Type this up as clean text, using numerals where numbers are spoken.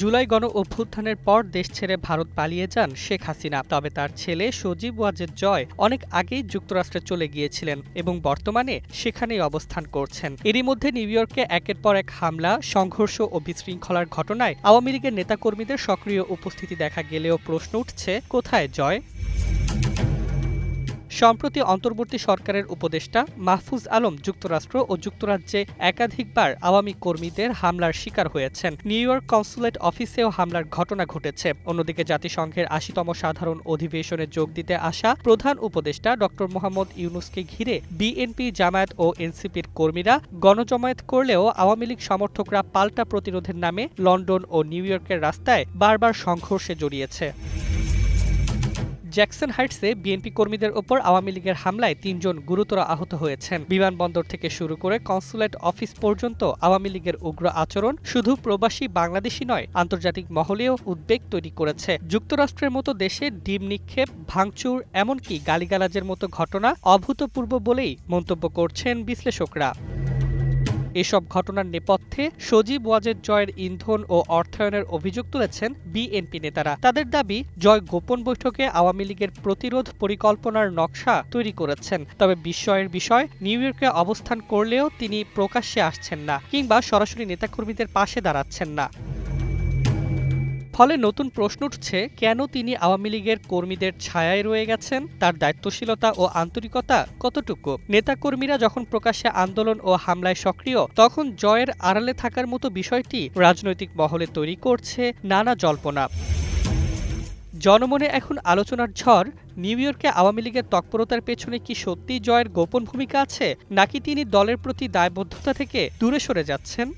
জুলাই গণ অভ্যুত্থানের পর দেশ ছেড়ে ভারত পালিয়ে যান শেখ হাসিনা। তবে তার ছেলে সজীব ওয়াজেদ জয় অনেক আগেই যুক্তরাষ্ট্রে চলে গিয়েছিলেন এবং বর্তমানে সেখানেই অবস্থান করছেন। এরই মধ্যে নিউ ইয়র্কে একের পর এক হামলা, সংঘর্ষ ও বিশৃঙ্খলার ঘটনায় আওয়ামী লীগের নেতাকর্মীদের সক্রিয় উপস্থিতি দেখা গেলেও প্রশ্ন উঠছে, কোথায় জয়? সম্প্রতি অন্তর্বর্তী সরকারের উপদেষ্টা মাহফুজ আলম যুক্তরাষ্ট্র ও যুক্তরাজ্যে একাধিকবার আওয়ামী কর্মীদের হামলার শিকার হয়েছেন। নিউ ইয়র্ক কনসুলেট অফিসেও হামলার ঘটনা ঘটেছে। অন্যদিকে জাতিসংঘের ৮০তম সাধারণ অধিবেশনে যোগ দিতে আসা প্রধান উপদেষ্টা ড মোহাম্মদ ইউনূসকে ঘিরে বিএনপি, জামায়াত ও এনসিপির কর্মীরা গণজমায়েত করলেও আওয়ামী লীগ সমর্থকরা পাল্টা প্রতিরোধের নামে লন্ডন ও নিউ ইয়র্কের রাস্তায় বারবার সংঘর্ষে জড়িয়েছে। জ্যাকসন হাইটসে বিএনপি কর্মীদের ওপর আওয়ামী লীগের হামলায় ৩ জন গুরুতর আহত হয়েছেন। বিমানবন্দর থেকে শুরু করে কনসুলেট অফিস পর্যন্ত আওয়ামী লীগের উগ্র আচরণ শুধু প্রবাসী বাংলাদেশি নয়, আন্তর্জাতিক মহলেও উদ্বেগ তৈরি করেছে। যুক্তরাষ্ট্রের মতো দেশে ডিম নিক্ষেপ, ভাঙচুর, এমনকি গালিগালাজের মতো ঘটনা অভূতপূর্ব বলেই মন্তব্য করছেন বিশ্লেষকরা। এসব ঘটনার নেপথ্যে সজীব ওয়াজেদ জয়ের ইন্ধন ও অর্থায়নের অভিযোগ তুলেছেন বিএনপি নেতারা। তাদের দাবি, জয় গোপন বৈঠকে আওয়ামী লীগের প্রতিরোধ পরিকল্পনার নকশা তৈরি করেছেন। তবে বিস্ময়ের বিষয়, নিউ ইয়র্কে অবস্থান করলেও তিনি প্রকাশ্যে আসছেন না কিংবা সরাসরি নেতাকর্মীদের পাশে দাঁড়াচ্ছেন না। ফলে নতুন প্রশ্ন উঠছে, কেন তিনি আওয়ামী লীগের কর্মীদের ছায়ায় রয়ে গেছেন? তার দায়িত্বশীলতা ও আন্তরিকতা কতটুকু? নেতাকর্মীরা যখন প্রকাশ্যে আন্দোলন ও হামলায় সক্রিয়, তখন জয়ের আড়ালে থাকার মতো বিষয়টি রাজনৈতিক মহলে তৈরি করছে নানা জল্পনা। জনমনে এখন আলোচনার ঝড়, নিউ ইয়র্কে আওয়ামী লীগের তৎপরতার পেছনে কি সত্যিই জয়ের গোপন ভূমিকা আছে, নাকি তিনি দলের প্রতি দায়বদ্ধতা থেকে দূরে সরে যাচ্ছেন?